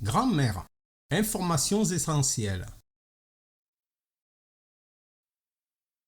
Grammaire. Informations essentielles.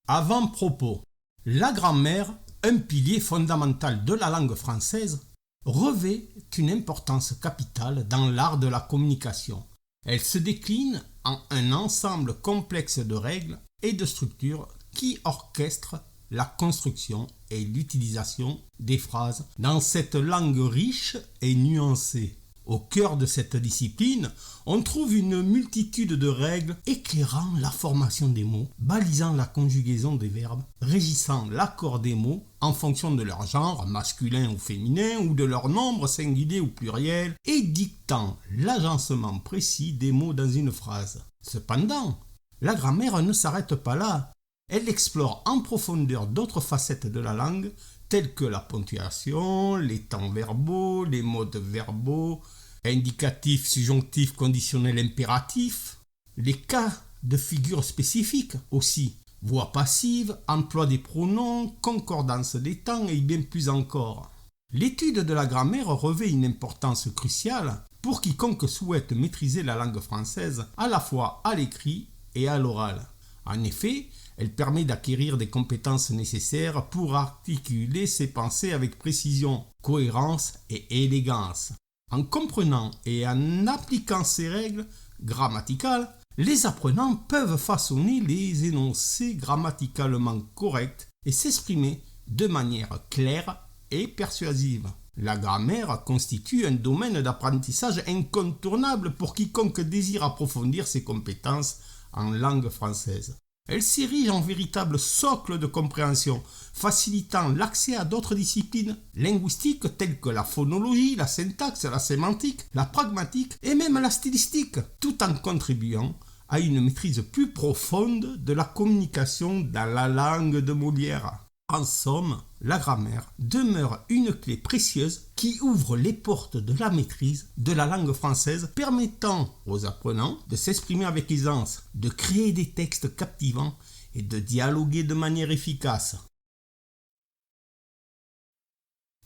Avant-propos. La grammaire, un pilier fondamental de la langue française, revêt une importance capitale dans l'art de la communication. Elle se décline en un ensemble complexe de règles et de structures qui orchestrent la construction et l'utilisation des phrases dans cette langue riche et nuancée. Au cœur de cette discipline, on trouve une multitude de règles éclairant la formation des mots, balisant la conjugaison des verbes, régissant l'accord des mots en fonction de leur genre, masculin ou féminin, ou de leur nombre singulier ou pluriel, et dictant l'agencement précis des mots dans une phrase. Cependant, la grammaire ne s'arrête pas là. Elle explore en profondeur d'autres facettes de la langue, telles que la ponctuation, les temps verbaux, les modes verbaux, indicatifs, subjonctifs, conditionnels, impératifs, les cas de figure spécifiques aussi, voix passive, emploi des pronoms, concordance des temps et bien plus encore. L'étude de la grammaire revêt une importance cruciale pour quiconque souhaite maîtriser la langue française à la fois à l'écrit et à l'oral. En effet, elle permet d'acquérir des compétences nécessaires pour articuler ses pensées avec précision, cohérence et élégance. En comprenant et en appliquant ces règles grammaticales, les apprenants peuvent façonner les énoncés grammaticalement corrects et s'exprimer de manière claire et persuasive. La grammaire constitue un domaine d'apprentissage incontournable pour quiconque désire approfondir ses compétences en langue française. Elle s'érige en véritable socle de compréhension, facilitant l'accès à d'autres disciplines linguistiques telles que la phonologie, la syntaxe, la sémantique, la pragmatique et même la stylistique, tout en contribuant à une maîtrise plus profonde de la communication dans la langue de Molière. En somme, la grammaire demeure une clé précieuse qui ouvre les portes de la maîtrise de la langue française, permettant aux apprenants de s'exprimer avec aisance, de créer des textes captivants et de dialoguer de manière efficace.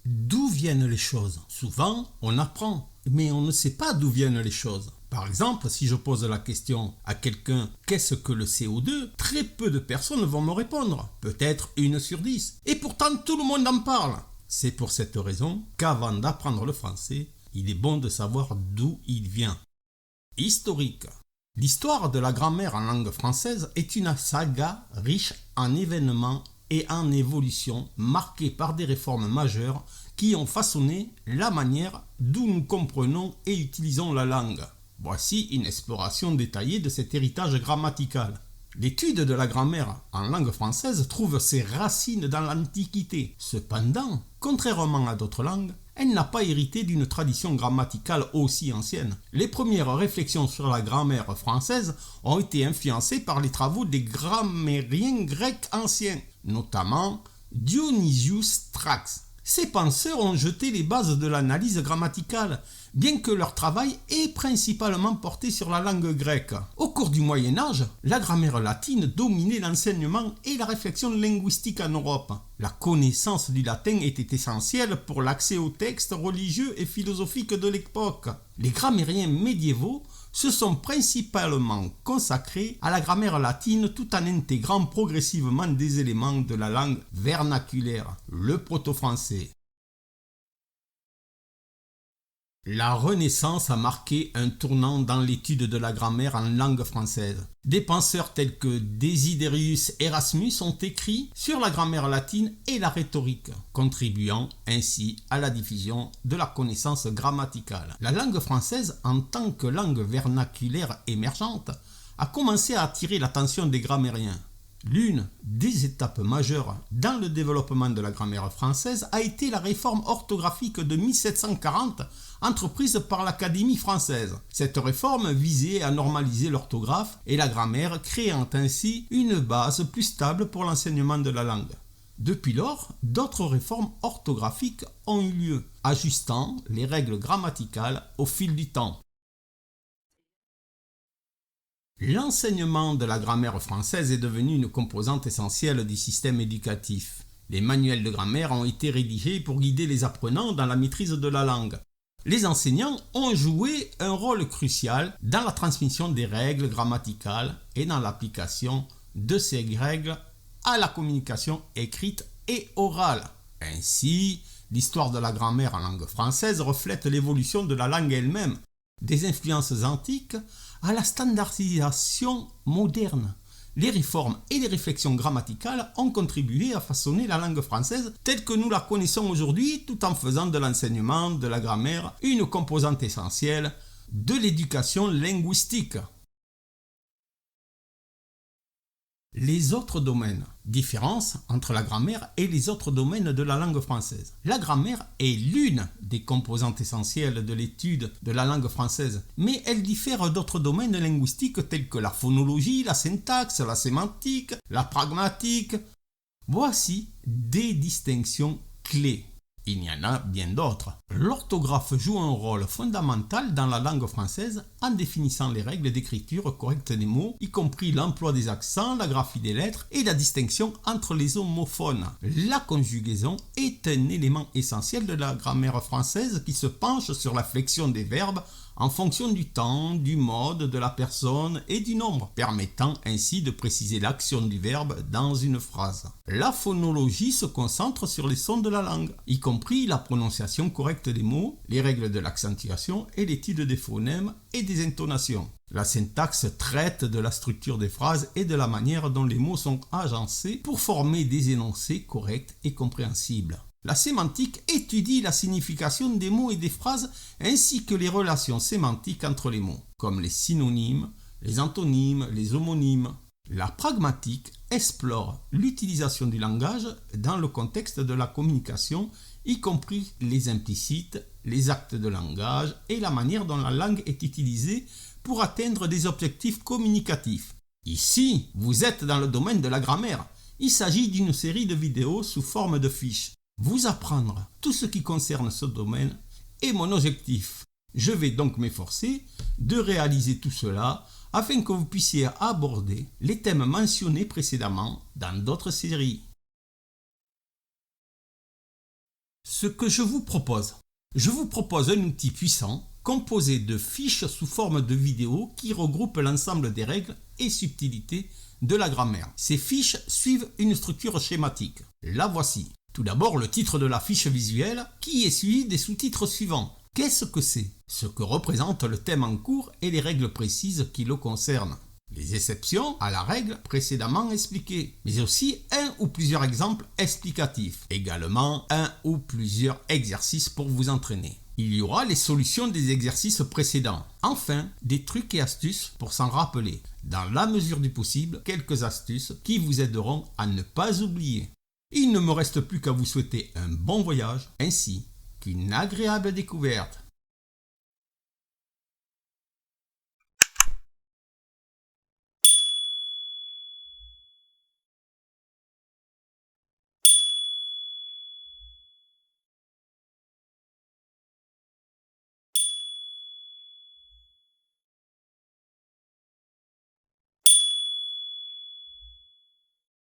D'où viennent les choses? Souvent, on apprend, mais on ne sait pas d'où viennent les choses. Par exemple, si je pose la question à quelqu'un « Qu'est-ce que le CO2 ?» très peu de personnes vont me répondre, peut-être 1 sur 10. Et pourtant, tout le monde en parle. C'est pour cette raison qu'avant d'apprendre le français, il est bon de savoir d'où il vient. Historique. L'histoire de la grammaire en langue française est une saga riche en événements et en évolution, marquée par des réformes majeures qui ont façonné la manière dont nous comprenons et utilisons la langue. Voici une exploration détaillée de cet héritage grammatical. L'étude de la grammaire en langue française trouve ses racines dans l'Antiquité. Cependant, contrairement à d'autres langues, elle n'a pas hérité d'une tradition grammaticale aussi ancienne. Les premières réflexions sur la grammaire française ont été influencées par les travaux des grammairiens grecs anciens, notamment Dionysius Thrax. Ces penseurs ont jeté les bases de l'analyse grammaticale, bien que leur travail ait principalement porté sur la langue grecque. Au cours du Moyen-Âge, la grammaire latine dominait l'enseignement et la réflexion linguistique en Europe. La connaissance du latin était essentielle pour l'accès aux textes religieux et philosophiques de l'époque. Les grammairiens médiévaux se sont principalement consacrés à la grammaire latine tout en intégrant progressivement des éléments de la langue vernaculaire, le proto-français. La Renaissance a marqué un tournant dans l'étude de la grammaire en langue française. Des penseurs tels que Desiderius Erasmus ont écrit sur la grammaire latine et la rhétorique, contribuant ainsi à la diffusion de la connaissance grammaticale. La langue française, en tant que langue vernaculaire émergente, a commencé à attirer l'attention des grammairiens. L'une des étapes majeures dans le développement de la grammaire française a été la réforme orthographique de 1740 entreprise par l'Académie française. Cette réforme visait à normaliser l'orthographe et la grammaire, créant ainsi une base plus stable pour l'enseignement de la langue. Depuis lors, d'autres réformes orthographiques ont eu lieu, ajustant les règles grammaticales au fil du temps. L'enseignement de la grammaire française est devenu une composante essentielle du système éducatif. Les manuels de grammaire ont été rédigés pour guider les apprenants dans la maîtrise de la langue. Les enseignants ont joué un rôle crucial dans la transmission des règles grammaticales et dans l'application de ces règles à la communication écrite et orale. Ainsi, l'histoire de la grammaire en langue française reflète l'évolution de la langue elle-même, des influences antiques à la standardisation moderne. Les réformes et les réflexions grammaticales ont contribué à façonner la langue française telle que nous la connaissons aujourd'hui, tout en faisant de l'enseignement de la grammaire une composante essentielle de l'éducation linguistique. Les autres domaines. Différence entre la grammaire et les autres domaines de la langue française. La grammaire est l'une des composantes essentielles de l'étude de la langue française, mais elle diffère d'autres domaines linguistiques tels que la phonologie, la syntaxe, la sémantique, la pragmatique. Voici des distinctions clés. Il y en a bien d'autres. L'orthographe joue un rôle fondamental dans la langue française en définissant les règles d'écriture correcte des mots, y compris l'emploi des accents, la graphie des lettres et la distinction entre les homophones. La conjugaison est un élément essentiel de la grammaire française qui se penche sur la flexion des verbes en fonction du temps, du mode, de la personne et du nombre, permettant ainsi de préciser l'action du verbe dans une phrase. La phonologie se concentre sur les sons de la langue, y compris la prononciation correcte des mots, les règles de l'accentuation et l'étude des phonèmes et des intonations. La syntaxe traite de la structure des phrases et de la manière dont les mots sont agencés pour former des énoncés corrects et compréhensibles. La sémantique étudie la signification des mots et des phrases ainsi que les relations sémantiques entre les mots, comme les synonymes, les antonymes, les homonymes. La pragmatique explore l'utilisation du langage dans le contexte de la communication, y compris les implicites, les actes de langage et la manière dont la langue est utilisée pour atteindre des objectifs communicatifs. Ici, vous êtes dans le domaine de la grammaire. Il s'agit d'une série de vidéos sous forme de fiches. Vous apprendre tout ce qui concerne ce domaine est mon objectif. Je vais donc m'efforcer de réaliser tout cela afin que vous puissiez aborder les thèmes mentionnés précédemment dans d'autres séries. Ce que je vous propose un outil puissant composé de fiches sous forme de vidéos qui regroupent l'ensemble des règles et subtilités de la grammaire. Ces fiches suivent une structure schématique. La voici. Tout d'abord, le titre de la fiche visuelle qui est suivi des sous-titres suivants. Qu'est-ce que c'est? Ce que représente le thème en cours et les règles précises qui le concernent. Les exceptions à la règle précédemment expliquée, mais aussi un ou plusieurs exemples explicatifs. Également, un ou plusieurs exercices pour vous entraîner. Il y aura les solutions des exercices précédents. Enfin, des trucs et astuces pour s'en rappeler. Dans la mesure du possible, quelques astuces qui vous aideront à ne pas oublier. Il ne me reste plus qu'à vous souhaiter un bon voyage ainsi qu'une agréable découverte.